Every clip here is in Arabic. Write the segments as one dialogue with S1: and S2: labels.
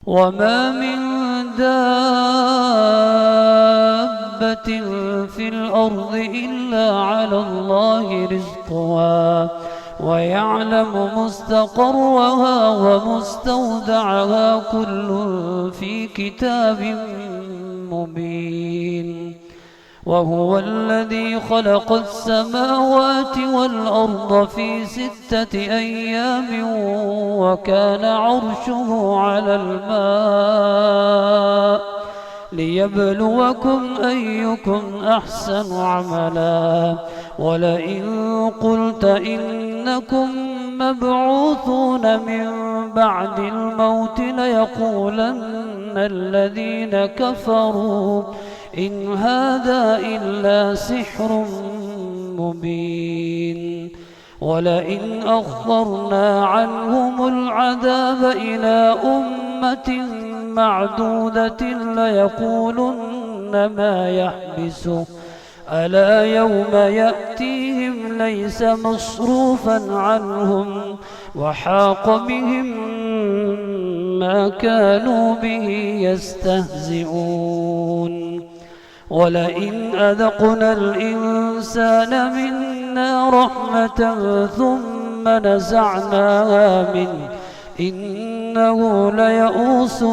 S1: وما من دابة في الأرض إلا على الله رزقها ويعلم مستقرها ومستودعها كل في كتاب مبين. وهو الذي خلق السماوات والأرض في 6 أيام وكان عرشه على الماء ليبلوكم أيكم أحسن عملا. ولئن قلت إنكم مبعوثون من بعد الموت ليقولن الذين كفروا إن هذا إلا سحر مبين. ولئن أخرنا عنهم العذاب إلى أمة معدودة ليقولن ما يحبسه ألا يوم يأتيهم ليس مصروفا عنهم وحاق بهم ما كانوا به يستهزئون. ولئن أذقنا الإنسان منا رحمة ثم نزعناها منه إنه ليئوس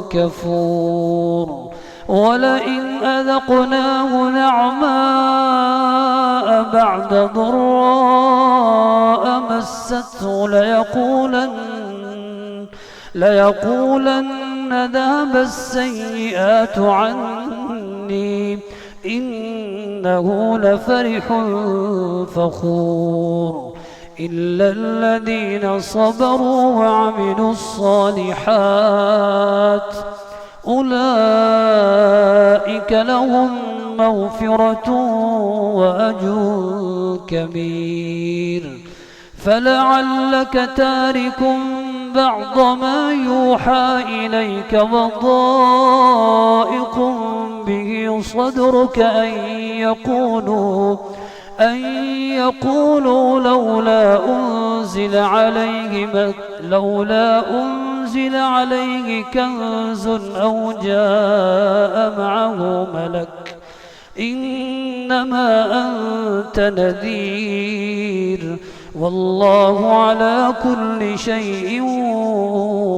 S1: كفور. ولئن أذقناه نعماء بعد ضراء مسته ليقولن ذهب السيئات عني إنه لفرح فخور. إلا الذين صبروا وعملوا الصالحات أولئك لهم مغفرة وأجر كبير. فلعلك تارك بعض ما يوحى إليك وضائق به صدرك أن يقولوا لولا أنزل عليه كنز أو جاء معه ملك إنما أنت نذير والله على كل شيء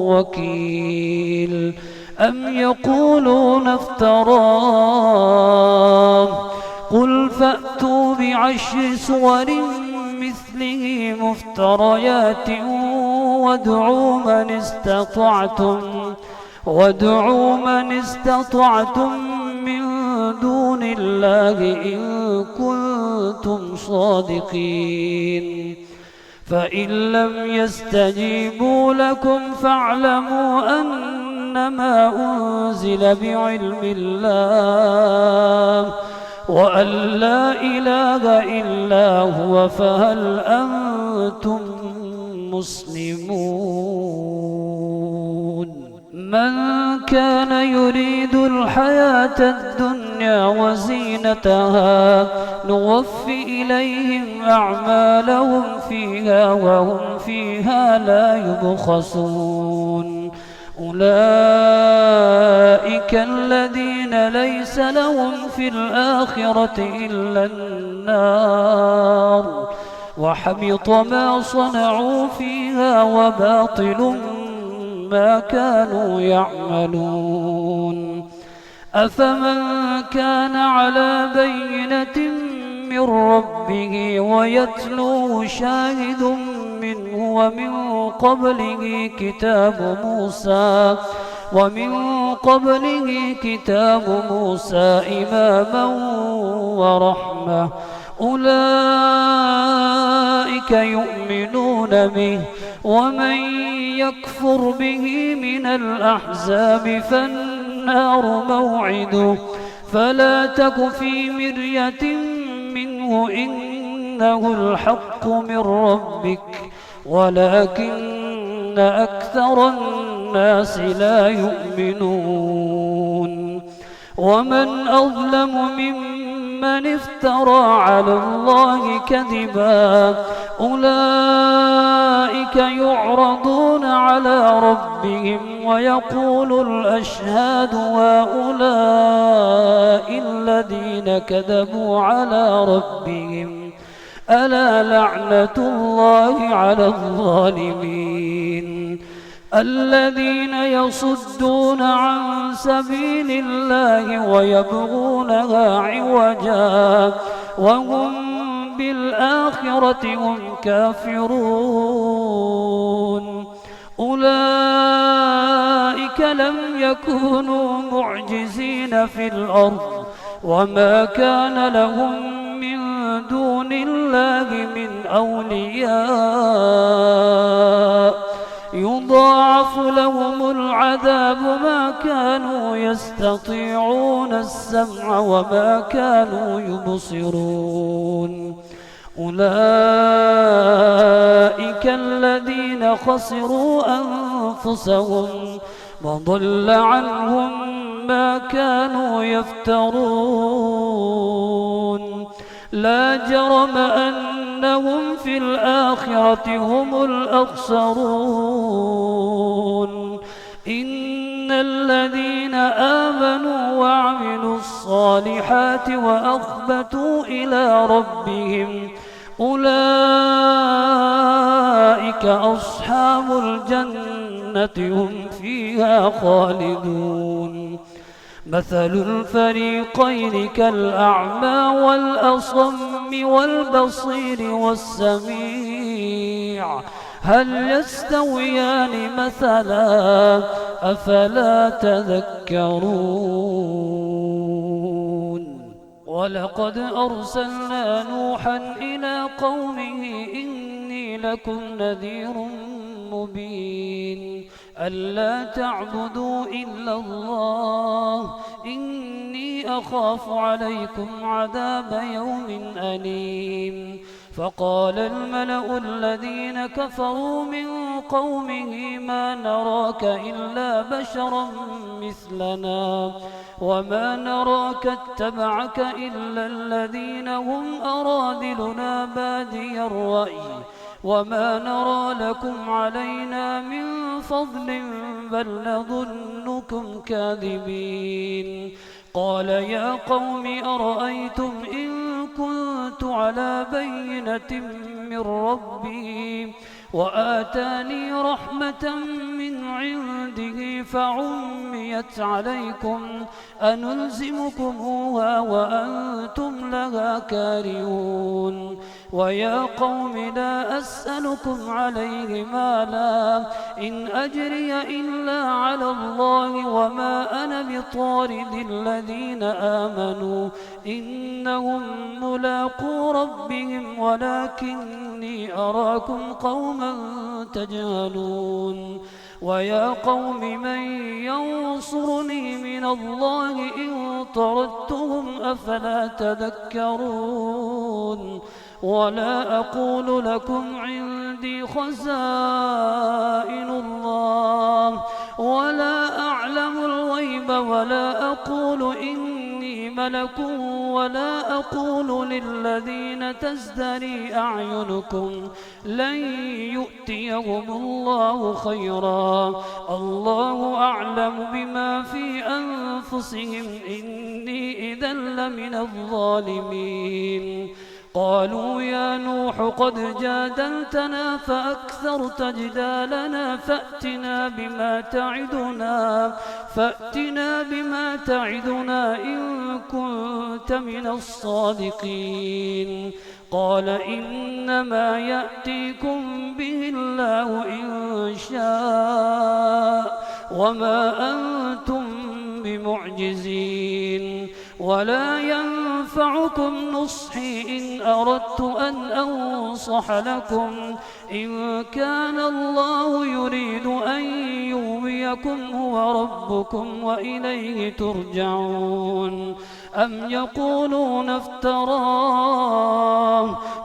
S1: وكيل. أم يقولون افتراه قل فأتوا بعشر سور مثله مفتريات وادعوا من استطعتم من دون الله إن كنتم صادقين. فإن لم يستجيبوا لكم فاعلموا أنما أنزل بعلم الله وأن لا إله إلا هو فهل أنتم مسلمون. من كان يريد الحياة الدنيا وزينتها نوفي إليهم أعمالهم فيها وهم فيها لا يبخسون. أولئك الذين ليس لهم في الآخرة إلا النار وحبط ما صنعوا فيها وباطل ما كانوا يعملون. أفمن كان على بينة من ربه ويتلوه شاهد منه ومن قبله كتاب موسى إماما ورحمة أولئك يؤمنون به. ومن يكفر به من الأحزاب فالنار موعده فلا تك في مرية منه إنه الحق من ربك ولكن أكثر الناس لا يؤمنون. ومن أظلم ممن من افترى على الله كذبا أولئك يعرضون على ربهم ويقول الأشهاد هؤلاء الذين كذبوا على ربهم ألا لعنة الله على الظالمين الذين يصدون عن سبيل الله ويبغونها عوجا وهم بالآخرة هم كافرون أولئك لم يكونوا معجزين في الأرض وما كان لهم من دون الله من أولياء يضاعف لهم العذاب ما كانوا يستطيعون السمع وما كانوا يبصرون أولئك الذين خسروا أنفسهم وضل عنهم ما كانوا يفترون لا جرم أنهم في الآخرة هم الأخسرون إن الذين آمنوا وعملوا الصالحات وأخبتوا إلى ربهم أولئك أصحاب الجنة هم فيها خالدون مثل الفريقين كالأعمى والأصم والبصير والسميع هل يستويان مثلا أفلا تذكرون ولقد أرسلنا نوحا إلى قومه إني لكم نذير مبين ألا تعبدوا إلا الله إني أخاف عليكم عذاب يوم أليم فقال الملأ الذين كفروا من قومه ما نراك إلا بشرا مثلنا وما نراك اتبعك إلا الذين هم أرادلنا بادي الرأي وما نرى لكم علينا من فضل بل نظنكم كاذبين قال يا قوم أرأيتم إن كنت على بينة من ربي وآتاني رحمة من عنده فعميت عليكم أنلزمكموها وأنتم لها كارهون ويا قوم لا أسألكم عليه مالا إن أجري إلا على الله وما أنا بطارد الذين آمنوا إنهم ملاقو ربهم ولكني أراكم قوما تجهلون ويا قوم من ينصرني من الله إن طردتهم أفلا تذكرون ولا أقول لكم عندي خزائن الله ولا أعلم الغيب ولا أقول إني ملك ولا أقول للذين تزدري أعينكم لن يؤتيهم الله خيرا الله أعلم بما في أنفسهم إني إذا لمن الظالمين قالوا يا نوح قد جادلتنا فأكثرت جدالنا فأتنا بما تعدنا إن كنت من الصادقين قال إنما يأتيكم به الله إن شاء وما أنتم بمعجزين ولا ينفعكم نصحي إن أردت أن أنصح لكم إن كان الله يريد أن يغويكم هو ربكم وإليه ترجعون أم يقولون افتراه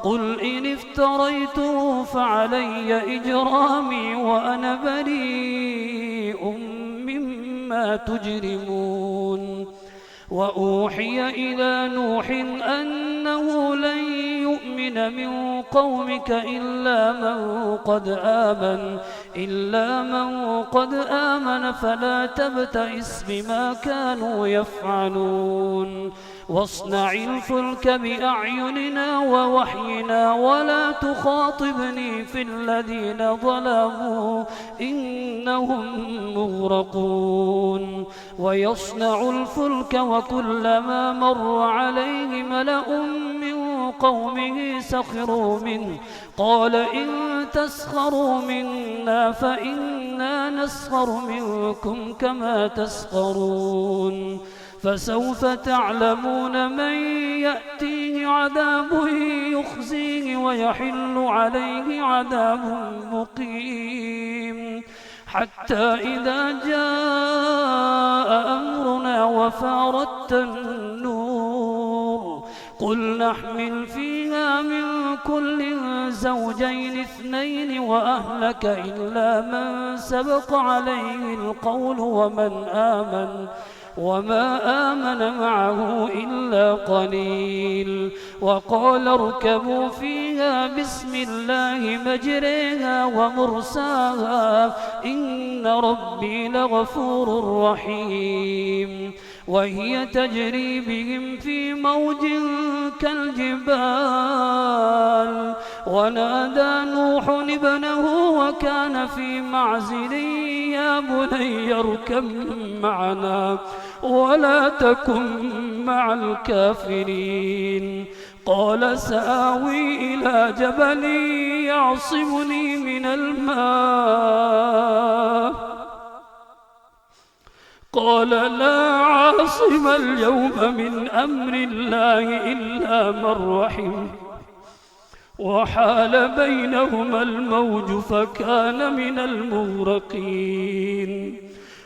S1: قل إن افتريته فعلي إجرامي وأنا بريء مما تجرمون وأوحي إلى نوح أنه لن يؤمن من قومك إلا من قد آمن فلا تبتئس بما كانوا يفعلون واصنع الفلك بأعيننا ووحينا ولا تخاطبني في الذين ظلموا إنهم مغرقون ويصنع الفلك وكلما مر عليه ملأ من قومه سخروا منه قال إن تسخروا منا فإنا نسخر منكم كما تسخرون فسوف تعلمون من يأتيه عذاب يخزيه ويحل عليه عذاب مقيم حتى إذا جاء أمرنا وفارت النور قل نحمل فيها من كل زوجين اثنين وأهلك إلا من سبق عليه القول وما آمن معه إلا قليل وقال اركبوا فيها بسم الله مجريها ومرساها إن ربي لغفور رحيم وهي تجري بهم في موج كالجبال ونادى نوح ابنه وكان في معزل يا بني اركب معنا ولا تكن مع الكافرين قال سآوي إلى جبل يعصمني من الماء قال لا عاصم اليوم من أمر الله إلا من رحم وحال بينهما الموج فكان من المغرقين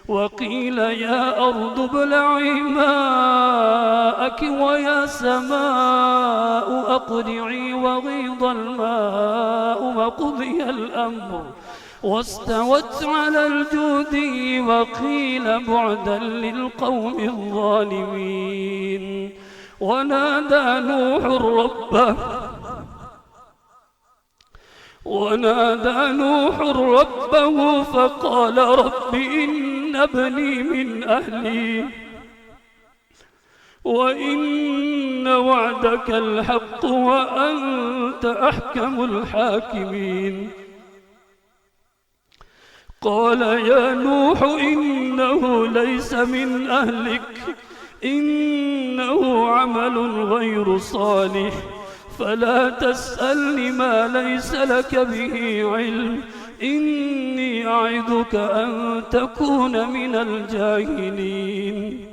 S1: وقيل يا أرض ابلعي ماءك ويا سماء أقلعي وغيض الماء وقضي الأمر واستوت على الجودي وقيل بعدا للقوم الظالمين ونادى نوح ربه فقال رب إن ابني من أهلي وإن وعدك الحق وأنت أحكم الحاكمين قال يا نوح إنه ليس من أهلك إنه عمل غير صالح فلا تسألني ما ليس لك به علم إني أعظك أن تكون من الجاهلين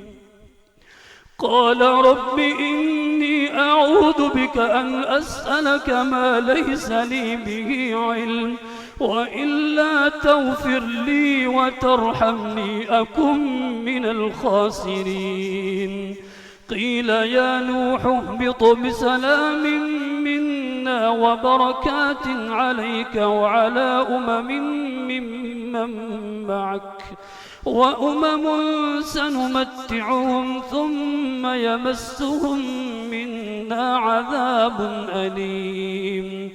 S1: قال رب إني أعوذ بك أن أسألك ما ليس لي به علم وإلا تغفر لي وترحمني أكن من الخاسرين قيل يا نوح اهبط بسلام منا وبركات عليك وعلى ممن معك وأمم سنمتعهم ثم يمسهم منا عذاب أليم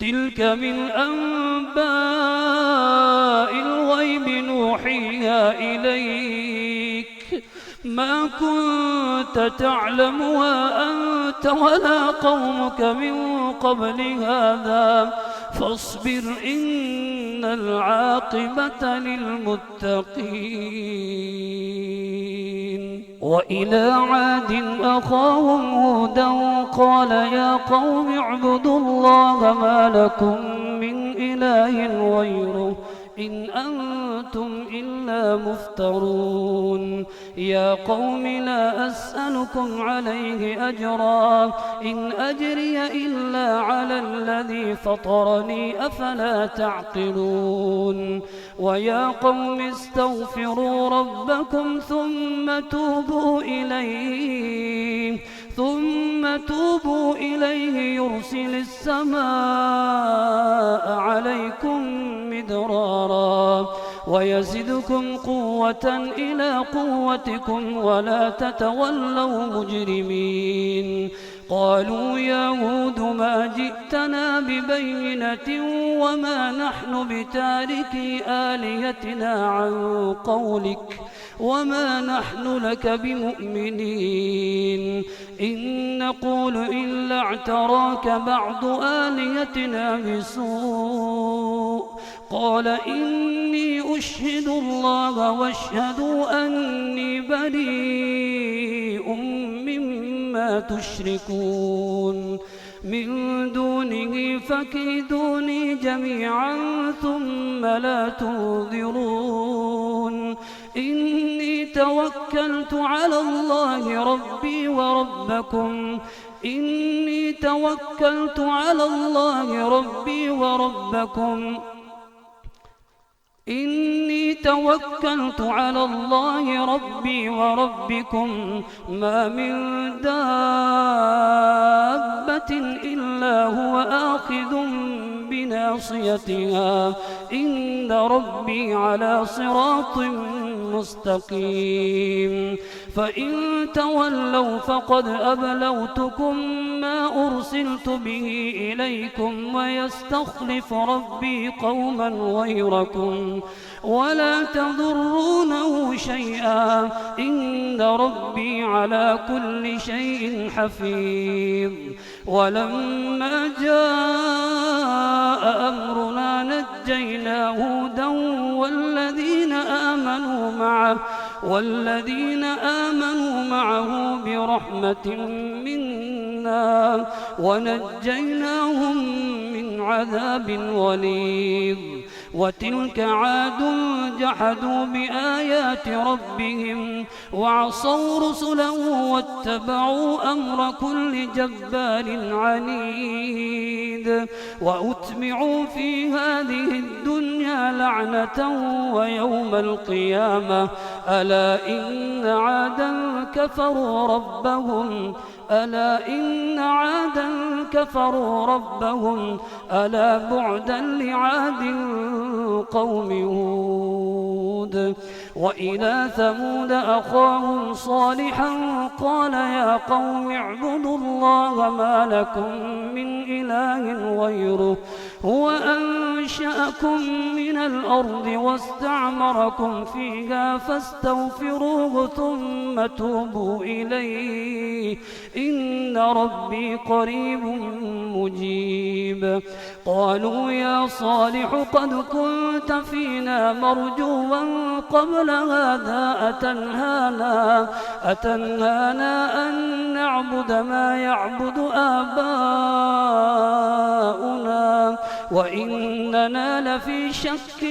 S1: تلك من أنباء الغيب نوحيها إليك ما كنت تعلمها أنت ولا قومك من قبل هذا فاصبر إن العاقبة للمتقين وإلى عاد أخاهم هودا قال يا قوم اعبدوا الله ما لكم من إله غيره إن أنتم إلا مفترون يا قوم لا أسألكم عليه أجرا إن أجري إلا على الذي فطرني أفلا تعقلون ويا قوم استغفروا ربكم ثم توبوا إليه يرسل السماء عليكم مدرارا ويزدكم قوة إلى قوتكم ولا تتولوا مجرمين. قالوا يا هود ما جئتنا ببينة وما نحن بتاركي آلهتنا عن قولك وما نحن لك بمؤمنين إن نقول إلا اعتراك بعض آلهتنا بسوء. قال إني أشهد الله واشهدوا أني بريء مما تشركون من دونه فكيدوني جميعا ثم لا تنظرون. إني توكلت على الله ربي وربكم إني توكلت على الله ربي وربكم إني توكلت على الله ربي وربكم ما من دابة إلا هو آخذ بناصيتها إن ربي على صراط مستقيم. فإن تولوا فقد أبلغتكم ما أرسلت به إليكم ويستخلف ربي قوما غيركم ولا تضرونه شيئا إن ربي على كل شيء حفيظ. ولما جاء أمرنا نجينا هودا والذين آمنوا معه برحمة منا ونجيناهم من عذاب غليظ. وتلك عاد جحدوا بآيات ربهم وعصوا رسله واتبعوا أمر كل جبار عنيد. وأتبعوا في هذه الدنيا لعنة ويوم القيامة ألا إن عادا كفروا ربهم ألا بعدا لعاد قوم هود. وإلى ثمود أخاهم صالحا قال يا قوم اعبدوا الله ما لكم من إله غيره هو أنشأكم من الأرض واستعمركم فيها فاستغفروه ثم توبوا إليه إن ربي قريب مجيب. قالوا يا صالح قد كنت فينا مرجوا قبل هذا أتنهانا أن نعبد ما يعبد آباؤنا وإننا لفي شك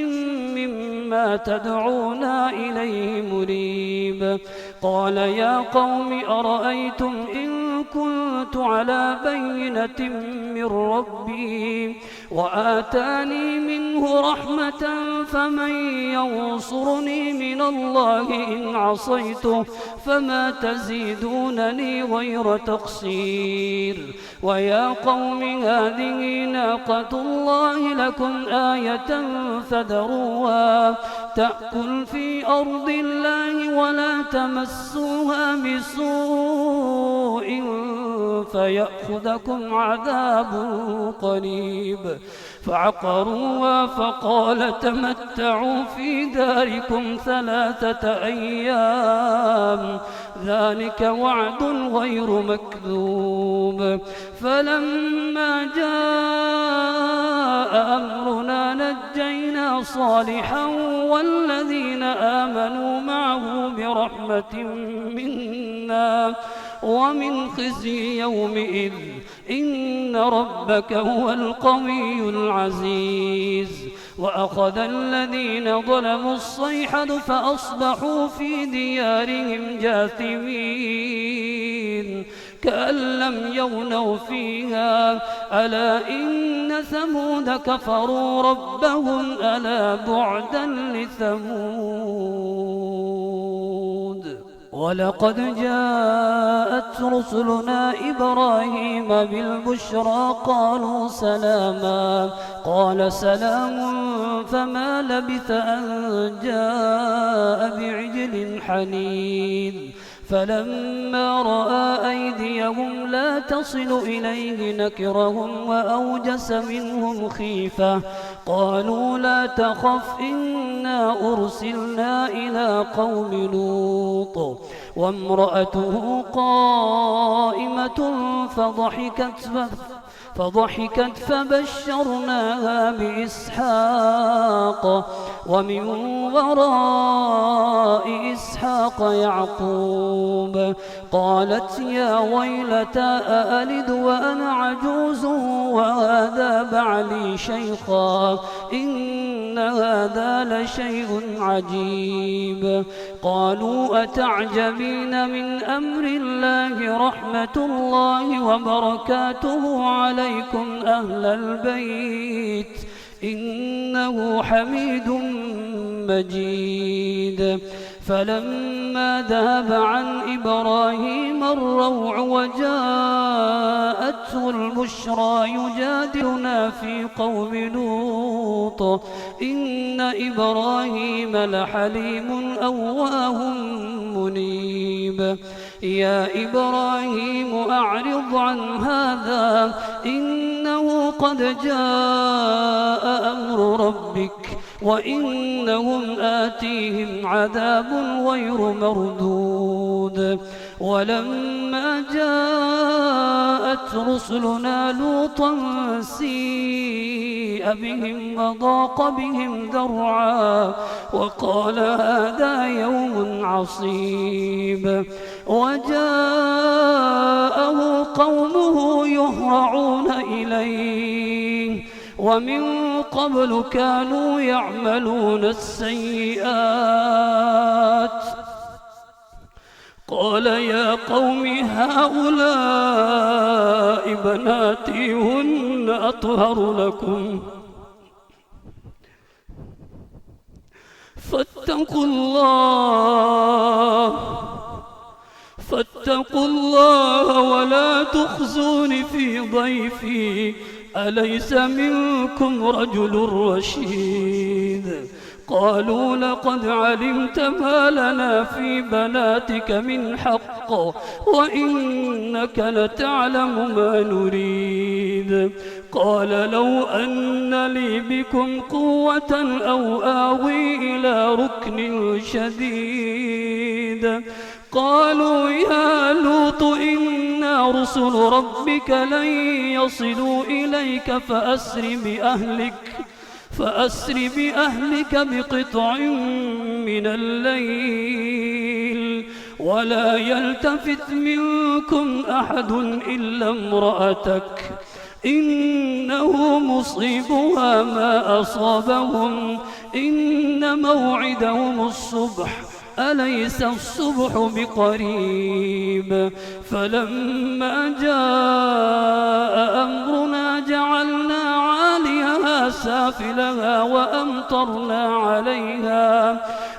S1: مما تدعونا إليه مريب. قال يا قوم أرأيتم إن كنت على بينة من ربي وآتاني منه رحمة فمن ينصرني من الله إن عصيته فما تزيدونني غير تقصير. ويا قوم هذه ناقة الله لكم آية فذروها تأكل في أرض الله ولا تمسوها بسوء فيأخذكم عذاب قريب. فعقروها فقال تمتعوا في داركم 3 أيام ذلك وعد غير مكذوب. فلما جاء أمرنا نجينا صالحا والذين آمنوا معه برحمة منا ومن خزي يومئذ إن ربك هو القوي العزيز. وأخذ الذين ظلموا الصيحة فأصبحوا في ديارهم جاثمين كأن لم يغنوا فيها ألا إن ثمود كفروا ربهم ألا بعدا لثمود. ولقد جاءت رسلنا إبراهيم بالبشرى قالوا سلاما قال سلام فما لبث أن جاء بعجل حنيذ فلما رأى أيديهم لا تصل إليه نكرهم وأوجس منهم خيفة قالوا لا تخف إنا أرسلنا إلى قوم لوط وامرأته قائمة فضحكت فبشرناها بإسحاق ومن وراء إسحاق يعقوب قالت يا ويلتى أألد وأنا عجوز وهذا بعلي شيخا إن هذا لشيء عجيب قالوا أتعجبين من أمر الله رحمة الله وبركاته عليكم أهل البيت إنه حميد مجيد فلما ذهب عن إبراهيم الروع وجاءته البشرى يجادلنا في قوم لوط إن إبراهيم لحليم أواه منيب يا إبراهيم أعرض عن هذا إنه قد جاء أمر ربك وإنهم آتيهم عذاب غير مردود ولما جاءت رسلنا لوطا سيء بهم وضاق بهم ذرعا وقال هذا يوم عصيب وجاءه قومه يهرعون إليه ومن قبل كانوا يعملون السيئات قال يا قوم هؤلاء بناتي هن أطهر لكم فاتقوا الله ولا تخزون في ضيفي أليس منكم رجل رشيد قالوا لقد علمت ما لنا في بناتك من حق وإنك لتعلم ما نريد قال لو أن لي بكم قوة أو آوي إلى ركن شديد قالوا يا لوط إنا رسل ربك لن يصلوا إليك فأسر بأهلك بقطع من الليل ولا يلتفت منكم أحد إلا امرأتك إنه مصيبها ما أصابهم إن موعدهم الصبح أليس الصبح بقريب فلما جاء أمرنا جعلنا عاليها سافلها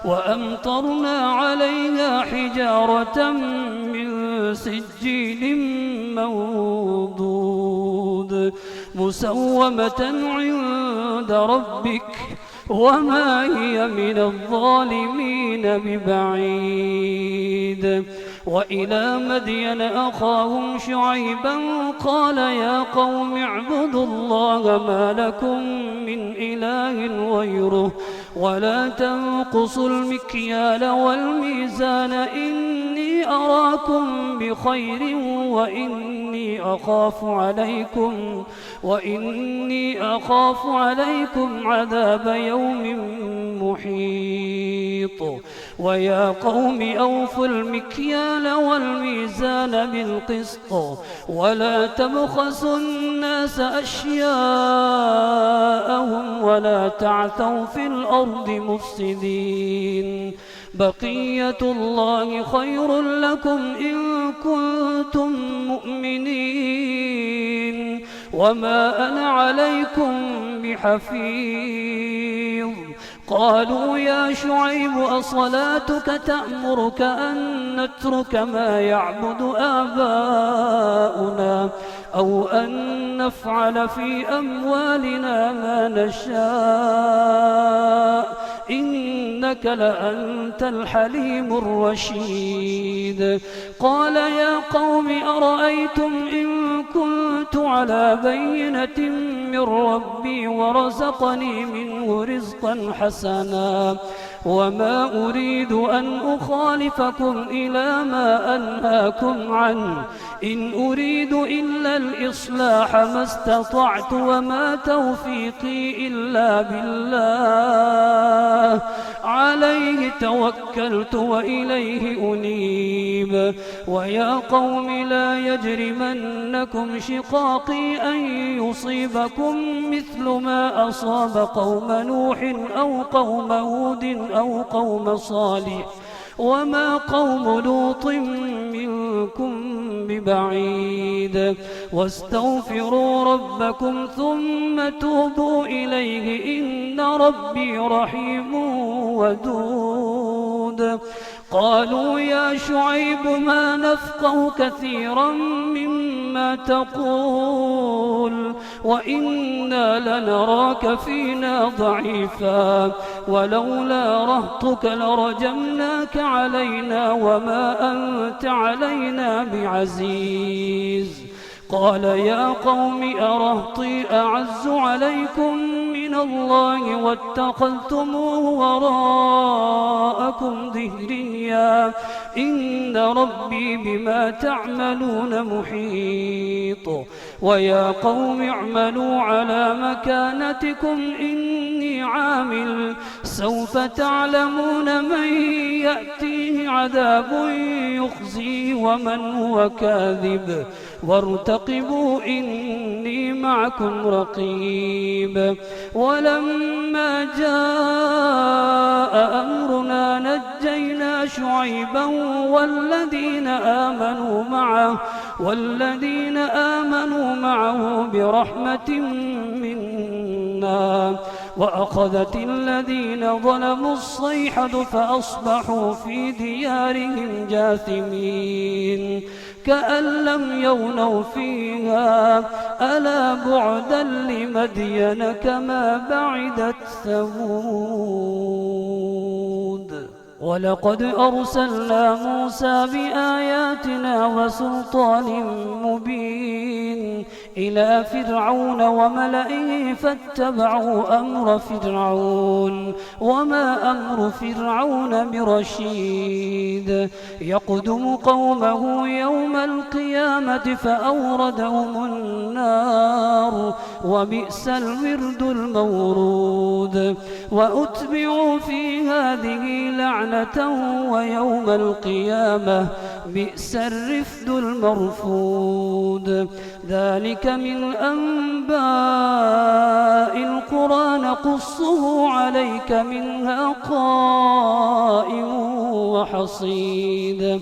S1: وأمطرنا عليها حجارة من سجيل منضود مسومة عند ربك وما هي من الظالمين ببعيد وإلى مدين أخاهم شعيبا قال يا قوم اعبدوا الله ما لكم من إله غيره ولا تنقصوا المكيال والميزان إني أراكم بخير وإني أخاف عليكم عذاب يوم محيط ويا قوم أوفوا المكيال والميزان بالقسط ولا تبخسوا الناس أشياءهم ولا تعثوا في الأرض مفسدين بقية الله خير لكم إن كنتم مؤمنين وما أنا عليكم بحفيظ قالوا يا شعيب أصلاتك تأمرك أن نترك ما يعبد آباؤنا أو أن نفعل في أموالنا ما نشاء إنك لأنت الحليم الرشيد. قال يا قوم أرأيتم إن كنت على بينة من ربي ورزقني منه رزقا حسنا وما أريد أن أخالفكم إلى ما أنهاكم عنه إن أريد إلا الإصلاح ما استطعت وما توفيقي إلا بالله عليه توكلت وإليه أنيب. ويا قوم لا يجرمنكم شقاقي أن يصيبكم مثل ما أصاب قوم نوح أو قوم هود أو قوم صالح وما قوم لوط منكم ببعيد. واستغفروا ربكم ثم توبوا إليه إن ربي رحيم ودود. قالوا يا شعيب ما نفقه كثيرا مما تقول وإنا لنراك فينا ضعيفا ولولا رهطك لرجمناك علينا وما أنت علينا بعزيز. قال يا قوم أرهطي أعز عليكم من الله واتخذتموه وراءكم ظهريا إن ربي بما تعملون محيط. ويا قوم اعملوا على مكانتكم إني عامل سوف تعلمون من يأتيه عذاب يخزيه ومن هو كاذب وارتقبوا إني معكم رقيب. ولما جاء أمرنا نجينا شعيبا والذين آمنوا معه برحمة منا وأخذت الذين ظلموا الصيحة فأصبحوا في ديارهم جاثمين كأن لم يغنوا فيها ألا بعدا لمدين كما بعدت ثمود. ولقد أرسلنا موسى بآياتنا وسلطان مبين إلى فرعون وملئه فاتبعوا أمر فرعون وما أمر فرعون برشيد. يقدم قومه يوم القيامة فأوردهم النار وبئس الورد المورود. وأتبعوا في هذه لعنة ويوم القيامة بئس الرفد المرفود. ذلك من أنباء القرى نقصه عليك منها قائم وحصيد.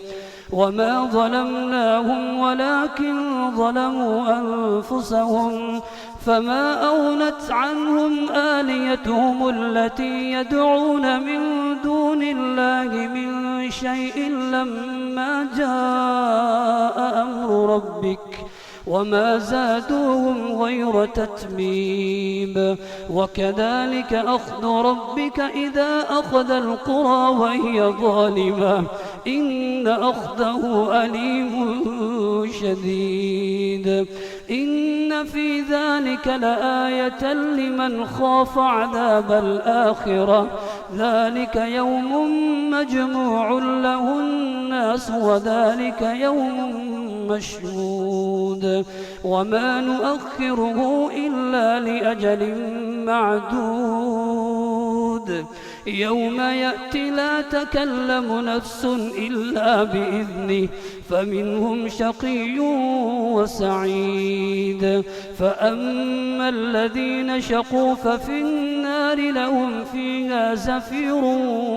S1: وما ظلمناهم ولكن ظلموا أنفسهم فما أغنت عنهم آليتهم التي يدعون من دون الله من شيء لما جاء أمر ربك وما زادوهم غير تتبيب. وكذلك أخذ ربك إذا أخذ القرى وهي ظالمة إن أخذه أليم شديد. إن في ذلك لآية لمن خاف عذاب الآخرة ذلك يوم مجموع له الناس وذلك يوم مشهود. وما نؤخره إلا لأجل معدود. يوم يأتي لا تكلم نفس إلا بإذنه فمنهم شقي وسعيد. فأما الذين شقوا ففي النار لهم فيها زفير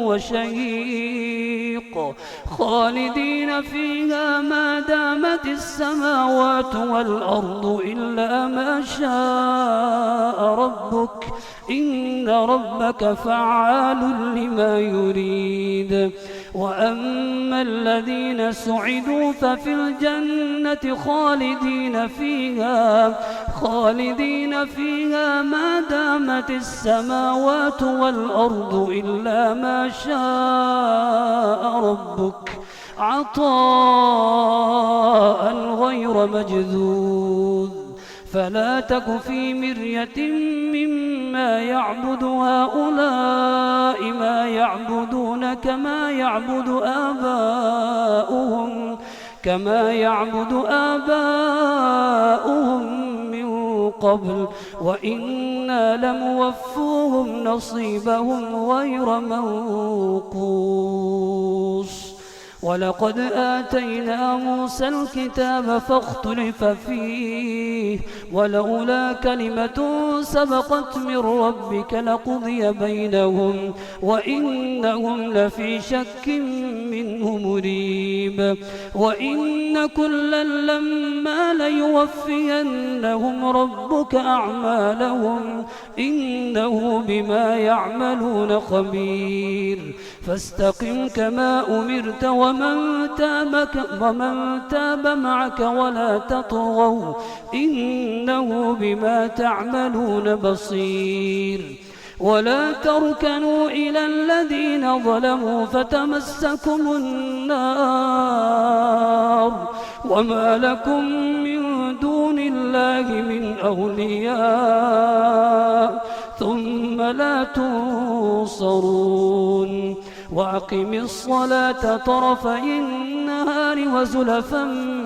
S1: وشهيق خالدين فيها ما دامت السماوات والأرض إلا ما شاء ربك إن ربك فعال لما يريد. وأما الذين سعدوا ففي الجنة خالدين فيها ما دامت السماوات والأرض إلا ما شاء ربك عطاء غير مجذوذ فلا تك في مرية مما يعبد هؤلاء ما يعبدون كما يعبد آباؤهم من قبل وإنا لموفوهم نصيبهم غير منقوص ولقد آتينا موسى الكتاب فاختلف فيه ولولا كلمة سبقت من ربك لقضي بينهم وإنهم لفي شك منه مريب وإن كلا لما ليوفينهم ربك أعمالهم إنه بما يعملون خبير فاستقم كما أمرت ومن تاب معك ولا تطغوا إنه بما تعملون بصير ولا تركنوا إلى الذين ظلموا فتمسكم النار وما لكم من دون الله من أولياء ثم لا تنصرون وأقم الصلاة طرفي النهار وزلفا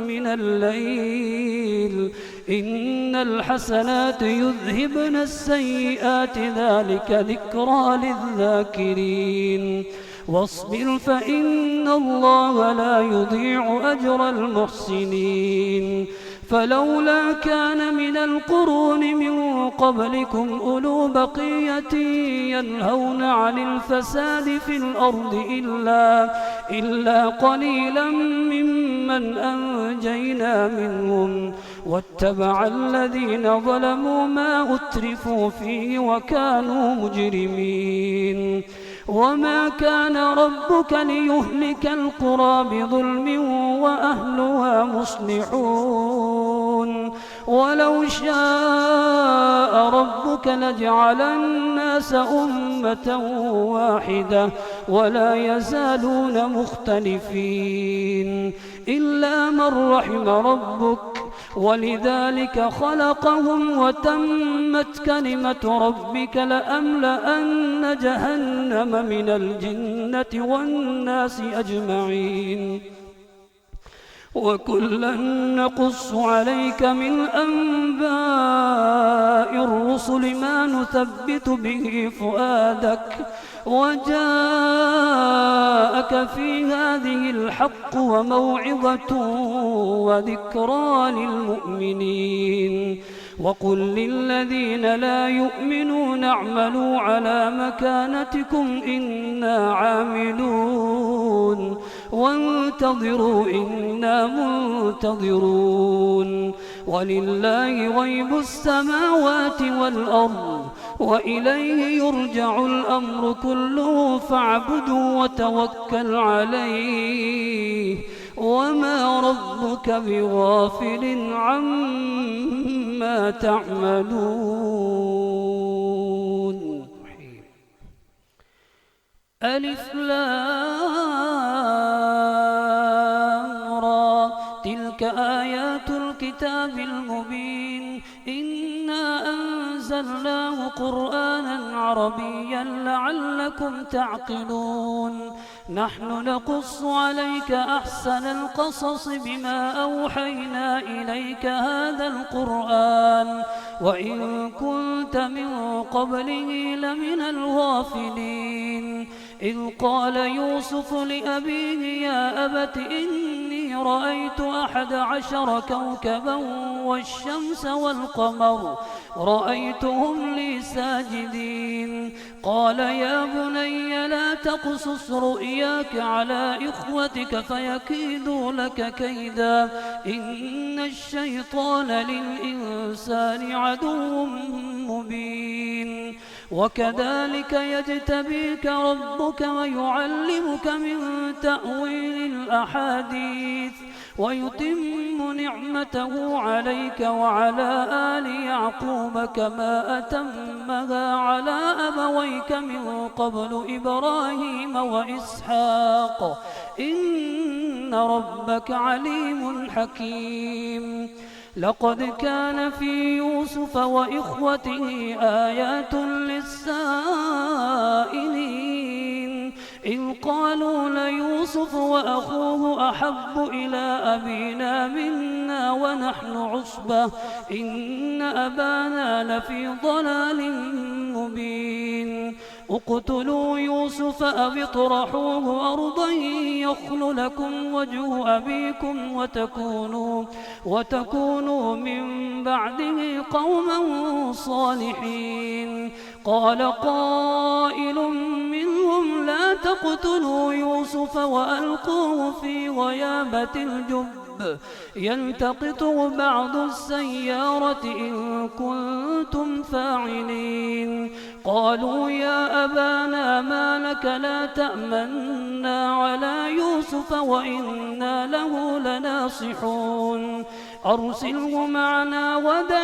S1: من الليل إن الحسنات يذهبن السيئات ذلك ذكرى للذاكرين واصبر فإن الله لا يضيع أجر المحسنين فلولا كان من القرون من قبلكم أولو بقية ينهون عن الفساد في الأرض إلا قليلا ممن أنجينا منهم واتبع الذين ظلموا ما أترفوا فيه وكانوا مجرمين وما كان ربك ليهلك القرى بظلم وأهلها مصلحون ولو شاء ربك لجعل الناس أمة واحدة ولا يزالون مختلفين إلا من رحم ربك ولذلك خلقهم وتمت كلمة ربك لأملأن جهنم من الجنة والناس أجمعين وكلا نقص عليك من أنباء الرسل ما نثبت به فؤادك وجاءك في هذه الحق وموعظة وذكرى للمؤمنين وقل للذين لا يؤمنون اعملوا على مكانتكم إنا عاملون وانتظروا إنا منتظرون ولله غيب السماوات والأرض وإليه يرجع الأمر كله فاعبده وتوكل عليه وما ربك بغافل عما تعملون ألف لام را تلك آيات الكتاب المبين إنا أنزلناه قرآنا عربيا لعلكم تعقلون نحن نقص عليك أحسن القصص بما أوحينا إليك هذا القرآن وإن كنت من قبله لمن الغافلين إذ قال يوسف لأبيه يا أبت إني رأيت 11 كوكبا والشمس والقمر رأيتهم لي ساجدين قال يا بني لا تقصص رؤياك على إخوتك فيكيدوا لك كيدا إن الشيطان للإنسان عدو مبين وكذلك يجتبيك ربك ويعلمك من تأويل الأحاديث ويتم نعمته عليك وعلى آل يعقوب كما أتمها على أبويك من قبل إبراهيم وإسحاق إن ربك عليم حكيم. لقد كان في يوسف وإخوته آيات للسائلين إذ قالوا ليوسف وأخوه أحب إلى أبينا منا ونحن عصبة إن أبانا لفي ضلال مبين. اقتلوا يوسف أو اطرحوه أرضا يخل لكم وجه أبيكم وتكونوا من بعده قوما صالحين. قال قائل منهم لا تقتلوا يوسف وألقوه في غيابة الجب يلتقطه بعض السيارة إن كنتم فاعلين. قالوا يا أبانا ما لك لا تأمنا على يوسف وإنا له لناصحون أرسله معنا غدا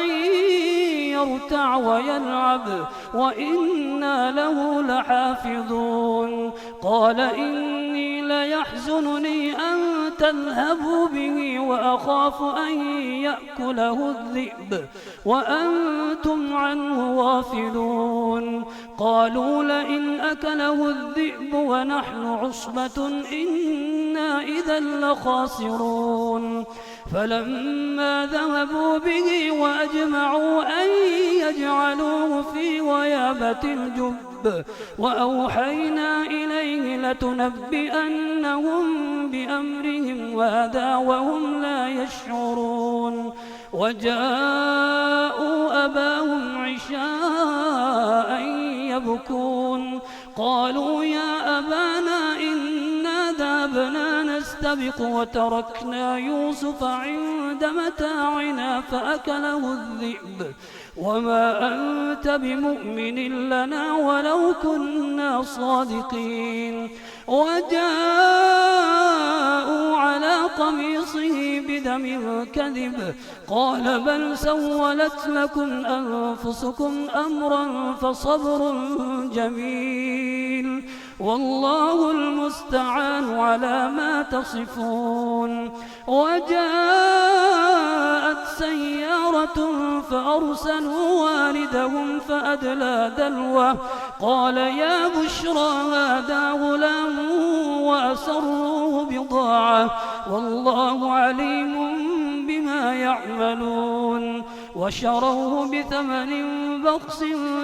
S1: يرتع ويلعب وإنا له لحافظون. قال إني ليحزنني أن تذهبوا به وأخاف أن يأكله الذئب وأنتم عنه غافلون. قالوا لئن أكله الذئب ونحن عصبة إنا إذا لخاسرون. فلما ذهبوا به وأجمعوا أن يجعلوه في غيابة الجب وأوحينا إليه لتنبئنهم بأمرهم هذا وهم لا يشعرون. وجاءوا أباهم عشاء يبكون. قالوا يا أبانا إنا ذهبنا نستبق وتركنا يوسف عند متاعنا فأكله الذئب وما أنت بمؤمن لنا ولو كنا صادقين. وجاءوا على قميصه بدم كذب قال بل سولت لكم أنفسكم أمرا فصبر جميل والله المستعان على ما تصفون. وجاءت سيارة فأرسلوا واردهم فأدلى دلوه قال يا بشرى هذا غلام وأسروه بضاعة والله عليم بما يعملون. وشروه بثمن بخس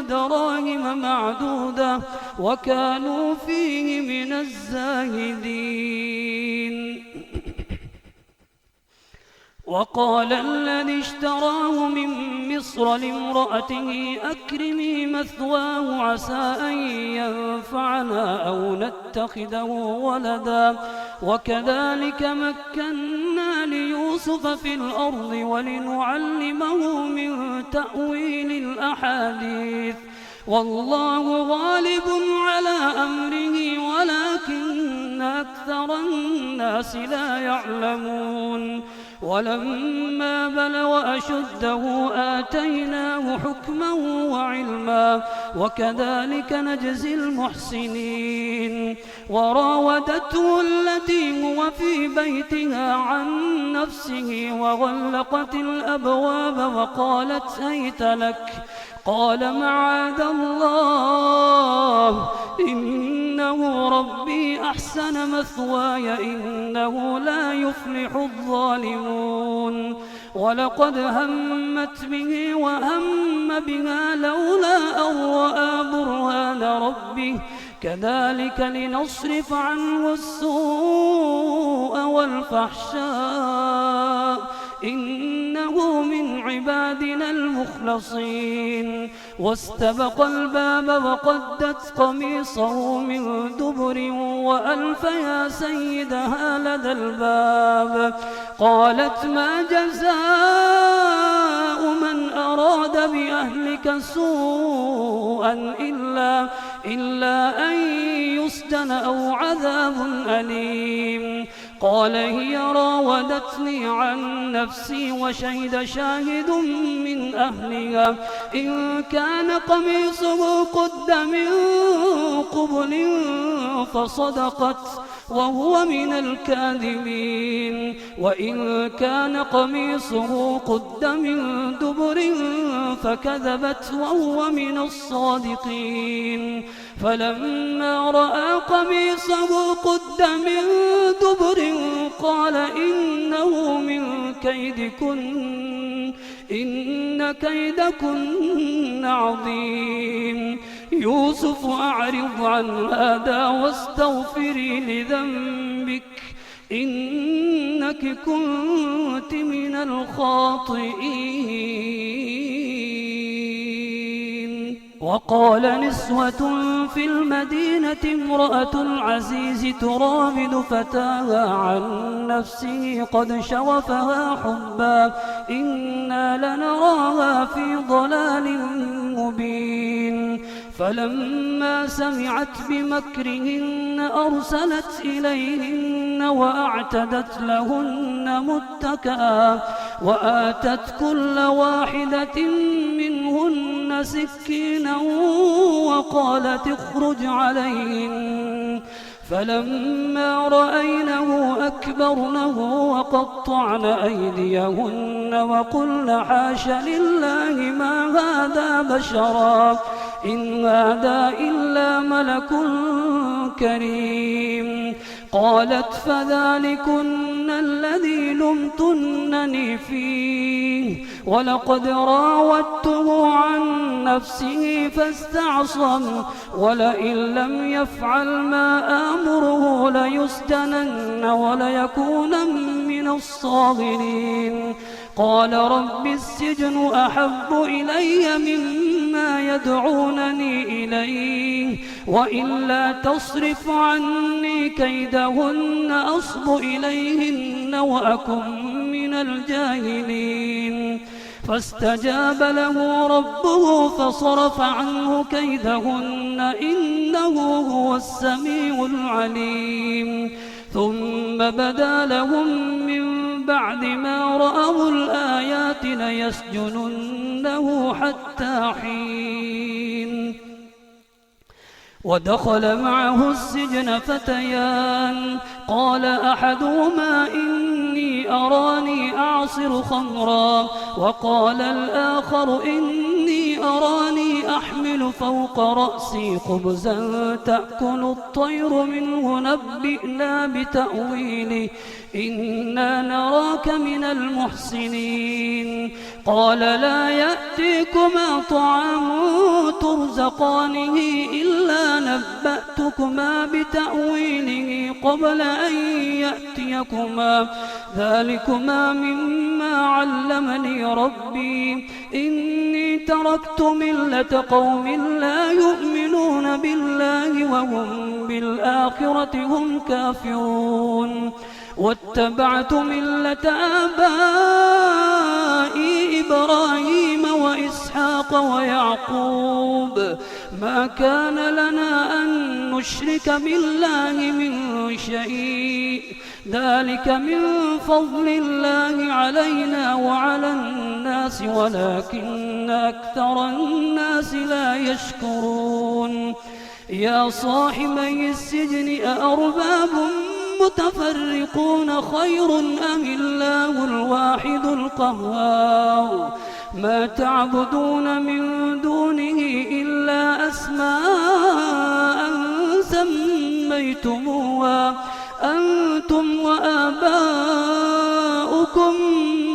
S1: دراهم معدودة وكانوا فيه من الزاهدين. وقال الذي اشتراه من مصر لامرأته أكرمي مثواه عسى أن ينفعنا أو نتخذه ولدا وكذلك مكنا ليوسف في الأرض ولنعلمه من تأويل الأحاديث والله غالب على أمره ولكن أكثر الناس لا يعلمون. ولما بلغ أشده آتيناه حكما وعلما وكذلك نجزي المحسنين. وراودته التي هو في بيتها عن نفسه وغلقت الأبواب وقالت هيت لك قال معاذ الله إنه ربي أحسن مثواي إنه لا يفلح الظالمون. ولقد همت به وهم بها لولا أن رأى برهان ربه كذلك لنصرف عنه السوء والفحشاء إنه من عبادنا المخلصين. واستبق الباب وقدت قميصه من دبر وألف يا سيدها لدى الباب. قالت ما جزاء من أراد بأهلك سوءا إلا أن يسجن أو عذاب أليم. قال هي راودتني عن نفسي وشهد شاهد من أهلها إن كان قميصه قد من قبل فصدقت وهو من الكاذبين وإن كان قميصه قد من دبر فكذبت وهو من الصادقين. فلما رأى قميصه قد من دبر قال إنه من كيدكن إن كيدكن عظيم. يوسف أعرض عن هذا واستغفري لذنبك إنك كنت من الخاطئين. وقال نسوة في المدينة امرأة العزيز تراود فتاها عن نفسه قد شغفها حبا إنا لنراها في ضلال مبين. فلما سمعت بمكرهن أرسلت إليهن وأعتدت لهن متكئا وآتت كل واحدة منهن سكينا وقالت اخرج عليهن. فلما رأينه أكبرنه وقطعن أيديهن وقلن حاش لله ما هذا بشرا إن هذا إلا ملك كريم. قالت فذلكن الذي لمتنني فيه ولقد راودته عن نفسه فاستعصم ولئن لم يفعل ما آمره ليسجنن وليكونن من الصاغرين. قال رب السجن أحب إلي مما يدعونني إليه وإلا تصرف عني كيدهن أصب إليهن وأكن من الجاهلين. فاستجاب له ربه فصرف عنه كيدهن إنه هو السميع العليم. ثم بدا لهم من بعد ما رأوا الآيات ليسجننه حتى حين. ودخل معه السجن فتيان قال أحدهما إني أراني أعصر خمرا وقال الآخر إني أراني أحمل فوق رأسي خبزا تأكل الطير منه نبئنا بتأويله إنا نراك من المحسنين. قال لا يأتيكما طعام ترزقانه إلا نبأتكما بتأويله قبل أن يأتيكما ذلكما مما علمني ربي إني تركت ملة قوم لا يؤمنون بالله وهم بالآخرة هم كافرون واتبعت ملة آبائي إبراهيم وإسحاق ويعقوب ما كان لنا أن نشرك بالله من شيء ذلك من فضل الله علينا وعلى الناس ولكن أكثر الناس لا يشكرون. يا صاحبي السجن أأرباب متفرقون خير أم الله الواحد القهار ما تعبدون من دونه إلا أسماء سميتموها أنتم وآباؤكم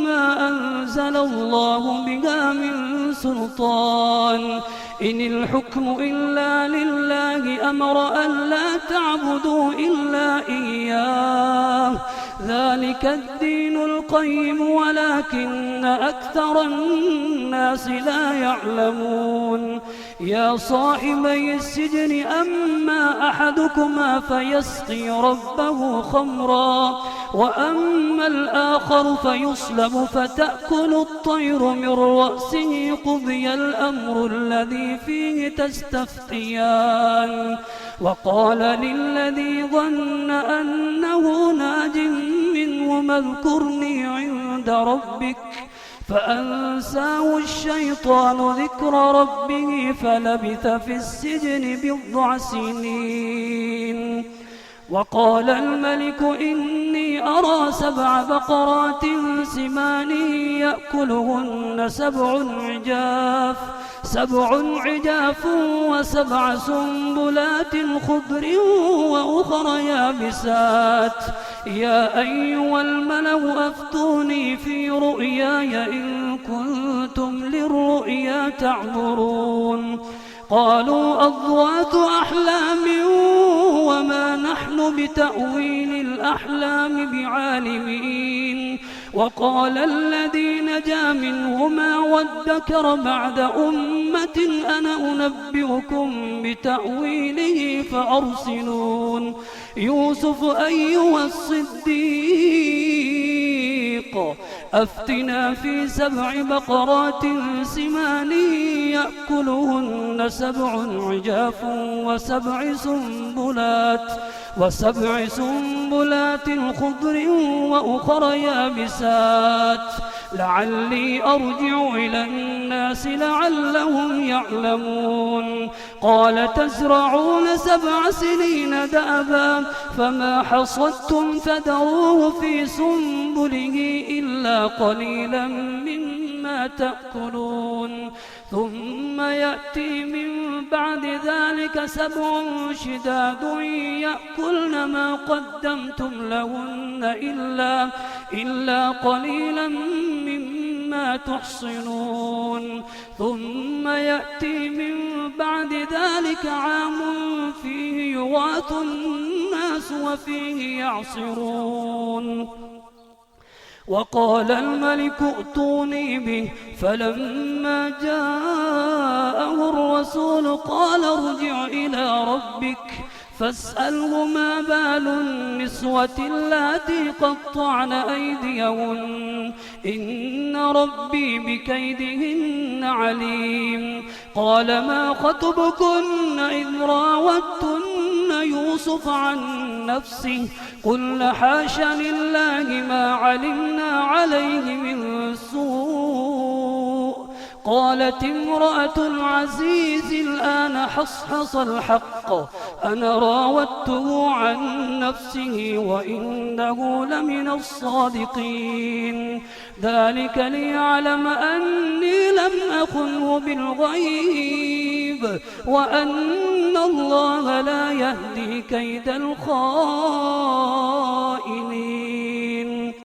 S1: ما أنزل الله بها من سلطان إن الحكم إلا لله أمر أن لا تعبدوا إلا إياه ذلك الدين القيم ولكن أكثر الناس لا يعلمون يا صاحبي السجن أما أحدكما فيسقي ربه خمرا وأما الآخر فيصلب فتأكل الطير من رأسه قضي الأمر الذي فيه تستفتيان وقال للذي ظن أنه ناج منهما اذكرني عند ربك فأنساه الشيطان ذكر ربه فلبث في السجن 9 سنين وقال الملك إني أرى 7 بقرات سمان يأكلهن 7 عجاف و7 سنبلات خضر وأخر يابسات يا أيها الملأ أفتوني في رؤياي إن كنتم للرؤيا تعبرون قالوا أضغاث أحلام وما نحن بتأويل الأحلام بعالمين وقال الذي نجا منهما وادكر بعد أمة أنا أنبئكم بتأويله فأرسلون يوسف أيها الصديق أفتنا في 7 بقرات سمان يأكلهن 7 عجاف و7 سنبلات خضر وأخر يابسات لعلي أرجع إلى الناس لعلهم يعلمون قال تزرعون 7 سنين دأبا فما حصدتم فذروه في سنبله إلا قليلا مما تأكلون ثم يأتي من بعد ذلك 7 شداد يأكلن ما قدمتم لهن إلا قليلا مما تحصنون ثم يأتي من بعد ذلك عام فيه يغاث الناس وفيه يعصرون وقال الملك ائتوني به فلما جاءه الرسول قال ارجع إلى ربك فاسأله ما بال النسوة اللاتي قطعن أيديهن إن ربي بكيدهن عليم قال ما خطبكن إذ راوتن يوسف عن نفسه قلن حاش لله ما علمنا عليه من سوء قالت امرأة العزيز الآن حصحص الحق أنا راودته عن نفسه وإنه لمن الصادقين ذلك ليعلم أني لم أخنه بالغيب وأن الله لا يهدي كيد الخائنين